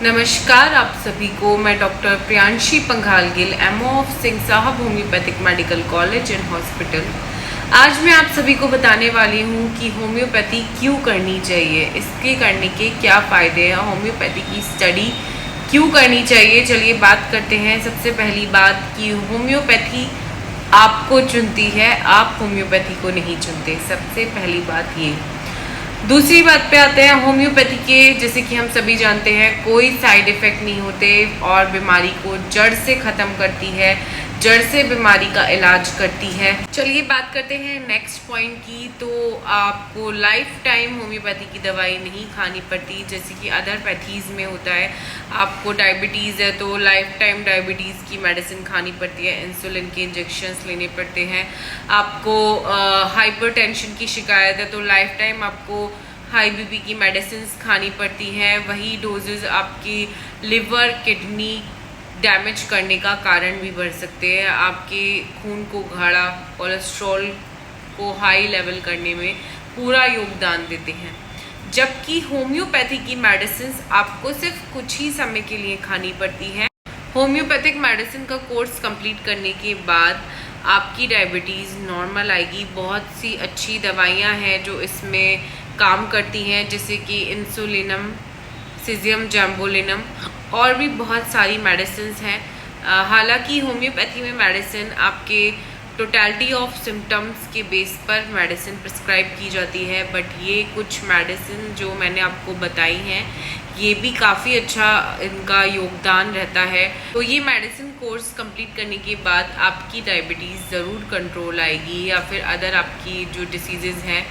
नमस्कार आप सभी को। मैं doctor Priyanshi Panghal Gill, MO of Singh Sahab homoeopathic medical college and hospital. आज मैं आप सभी को बताने वाली हूँ कि होम्योपैथी क्यों करनी चाहिए, इसके करने के क्या फ़ायदे हैं, होम्योपैथी की स्टडी क्यों करनी चाहिए। चलिए बात करते हैं। सबसे पहली बात कि होम्योपैथी आपको चुनती है, आप होम्योपैथी को नहीं चुनते। सबसे पहली बात ये। दूसरी बात पे आते हैं। होम्योपैथी के जैसे कि हम सभी जानते हैं कोई साइड इफ़ेक्ट नहीं होते और बीमारी को जड़ से ख़त्म करती है, जड़ से बीमारी का इलाज करती है। चलिए बात करते हैं नेक्स्ट पॉइंट की। तो आपको लाइफ टाइम होम्योपैथी की दवाई नहीं खानी पड़ती जैसे कि अदर पैथीज़ में होता है। आपको डायबिटीज़ है तो लाइफ टाइम डायबिटीज़ की मेडिसिन खानी पड़ती है, इंसुलिन के इंजेक्शंस लेने पड़ते हैं। आपको हाइपरटेंशन की शिकायत है तो लाइफ टाइम आपको हाई बीपी की मेडिसिन खानी पड़ती हैं। वही डोजेज आपकी लिवर किडनी डैमेज करने का कारण भी बढ़ सकते हैं, आपके खून को गाढ़ा, कोलेस्ट्रॉल को हाई लेवल करने में पूरा योगदान देते हैं। जबकि होम्योपैथी की मेडिसिन आपको सिर्फ कुछ ही समय के लिए खानी पड़ती हैं। होम्योपैथिक मेडिसिन का कोर्स कंप्लीट करने के बाद आपकी डायबिटीज़ नॉर्मल आएगी। बहुत सी अच्छी दवाइयाँ हैं जो इसमें काम करती हैं जैसे कि इंसुलिनम, सीजियम जैम्बोलिनम और भी बहुत सारी मेडिसिन हैं। हालांकि होम्योपैथी में मेडिसिन आपके टोटलिटी ऑफ सिम्टम्स के बेस पर मेडिसिन प्रिस्क्राइब की जाती है, बट ये कुछ मेडिसिन जो मैंने आपको बताई हैं ये भी काफ़ी अच्छा इनका योगदान रहता है। तो ये मेडिसिन कोर्स कंप्लीट करने के बाद आपकी डायबिटीज़ ज़रूर कंट्रोल आएगी या फिर अदर आपकी जो डिसीज़ेज़ हैं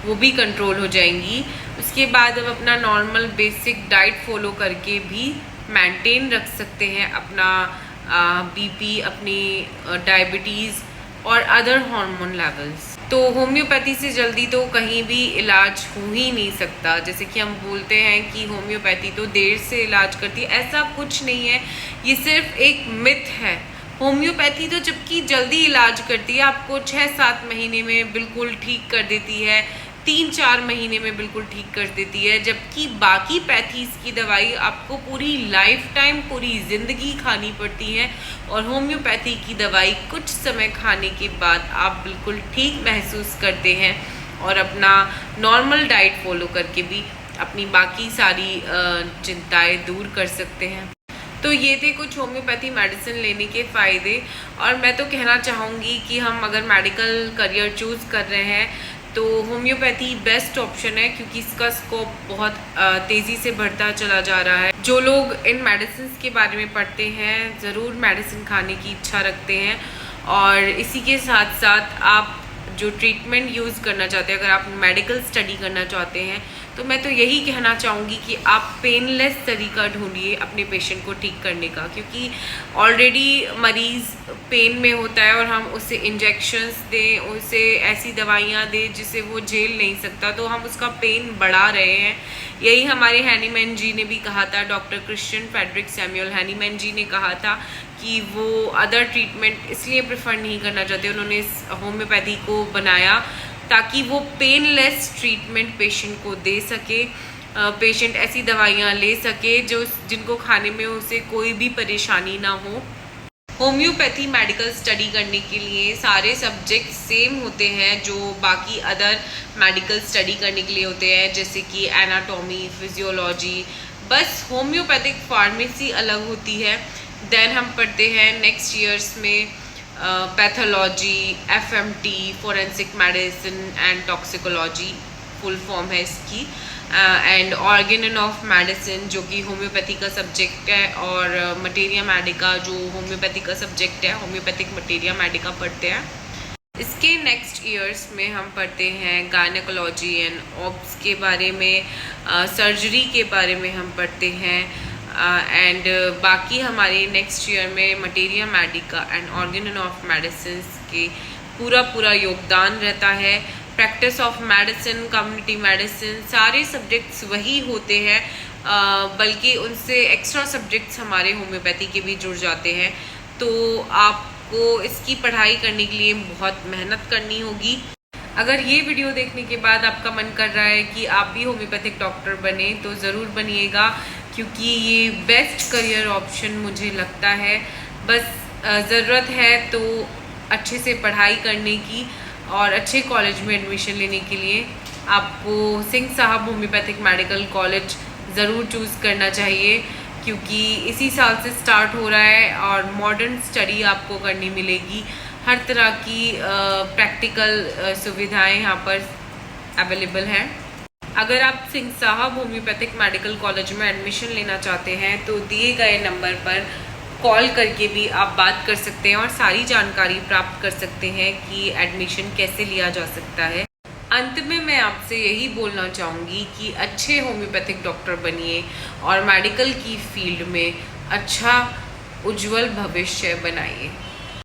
वो भी कंट्रोल हो जाएंगी। उसके बाद अब अपना नॉर्मल बेसिक डाइट फॉलो करके भी मेंटेन रख सकते हैं अपना बीपी, अपनी डायबिटीज़ और अदर हार्मोन लेवल्स। तो होम्योपैथी से जल्दी तो कहीं भी इलाज हो ही नहीं सकता। जैसे कि हम बोलते हैं कि होम्योपैथी तो देर से इलाज करती है, ऐसा कुछ नहीं है, ये सिर्फ एक मिथ है। होम्योपैथी तो जबकि जल्दी इलाज करती है, आपको 6-7 महीने में बिल्कुल ठीक कर देती है, 3-4 महीने में बिल्कुल ठीक कर देती है। जबकि बाकी पैथीज़ की दवाई आपको पूरी लाइफ टाइम, पूरी ज़िंदगी खानी पड़ती है और होम्योपैथी की दवाई कुछ समय खाने के बाद आप बिल्कुल ठीक महसूस करते हैं और अपना नॉर्मल डाइट फॉलो करके भी अपनी बाकी सारी चिंताएं दूर कर सकते हैं। तो ये थे कुछ होम्योपैथी मेडिसिन लेने के फ़ायदे। और मैं तो कहना चाहूँगी कि हम अगर मेडिकल करियर चूज़ कर रहे हैं तो होम्योपैथी बेस्ट ऑप्शन है क्योंकि इसका स्कोप बहुत तेज़ी से बढ़ता चला जा रहा है। जो लोग इन मेडिसिन के बारे में पढ़ते हैं ज़रूर मेडिसिन खाने की इच्छा रखते हैं और इसी के साथ साथ आप जो ट्रीटमेंट यूज़ करना चाहते हैं, अगर आप मेडिकल स्टडी करना चाहते हैं तो मैं तो यही कहना चाहूँगी कि आप पेनलेस तरीका ढूंढिए अपने पेशेंट को ठीक करने का, क्योंकि ऑलरेडी मरीज़ पेन में होता है और हम उसे इंजेक्शंस दें, उसे ऐसी दवाइयाँ दें जिसे वो झेल नहीं सकता, तो हम उसका पेन बढ़ा रहे हैं। यही हमारे हैनीमैन जी ने भी कहा था, doctor Christian Frederick Samuel Hahnemann ji ने कहा था कि वो अदर ट्रीटमेंट इसलिए प्रेफर नहीं करना चाहते, उन्होंने होम्योपैथी को बनाया ताकि वो पेनलेस ट्रीटमेंट पेशेंट को दे सके, पेशेंट ऐसी दवाइयाँ ले सके जिनको खाने में उसे कोई भी परेशानी ना हो। होम्योपैथी मेडिकल स्टडी करने के लिए सारे सब्जेक्ट सेम होते हैं जो बाकी अदर मेडिकल स्टडी करने के लिए होते हैं, जैसे कि एनाटॉमी, फिजियोलॉजी। बस होम्योपैथिक फार्मेसी अलग होती है। देन हम पढ़ते हैं नेक्स्ट ईयर्स में pathology, FMT, forensic medicine and toxicology full form है इसकी, एंड ऑर्गेन ऑफ मेडिसिन जो कि होम्योपैथी का सब्जेक्ट है, और मटेरिया मेडिका जो होम्योपैथी का सब्जेक्ट है, होम्योपैथिक मटेरिया मेडिका पढ़ते हैं। इसके नेक्स्ट ईयर्स में हम पढ़ते हैं गायनेकोलॉजी एंड ऑब्स के बारे में, सर्जरी के बारे में हम पढ़ते हैं, एंड बाकी हमारे नेक्स्ट ईयर में materia Medica and organ of medicine के पूरा योगदान रहता है। Practice of medicine, community medicine, सारे सब्जेक्ट्स वही होते हैं, बल्कि उनसे एक्स्ट्रा सब्जेक्ट्स हमारे होम्योपैथी के भी जुड़ जाते हैं। तो आपको इसकी पढ़ाई करने के लिए बहुत मेहनत करनी होगी। अगर ये वीडियो देखने के बाद आपका मन कर रहा है कि आप भी होम्योपैथिक डॉक्टर बने तो ज़रूर बनिएगा, क्योंकि ये बेस्ट करियर ऑप्शन मुझे लगता है। बस ज़रूरत है तो अच्छे से पढ़ाई करने की और अच्छे कॉलेज में एडमिशन लेने के लिए आपको Singh Sahab homoeopathic medical college ज़रूर चूज़ करना चाहिए, क्योंकि इसी साल से स्टार्ट हो रहा है और मॉडर्न स्टडी आपको करनी मिलेगी। हर तरह की प्रैक्टिकल सुविधाएं यहाँ पर अवेलेबल हैं। अगर आप Singh Sahab homoeopathic medical college में एडमिशन लेना चाहते हैं तो दिए गए नंबर पर कॉल करके भी आप बात कर सकते हैं और सारी जानकारी प्राप्त कर सकते हैं कि एडमिशन कैसे लिया जा सकता है। अंत में मैं आपसे यही बोलना चाहूँगी कि अच्छे होम्योपैथिक डॉक्टर बनिए और मेडिकल की फील्ड में अच्छा उज्जवल भविष्य बनाइए।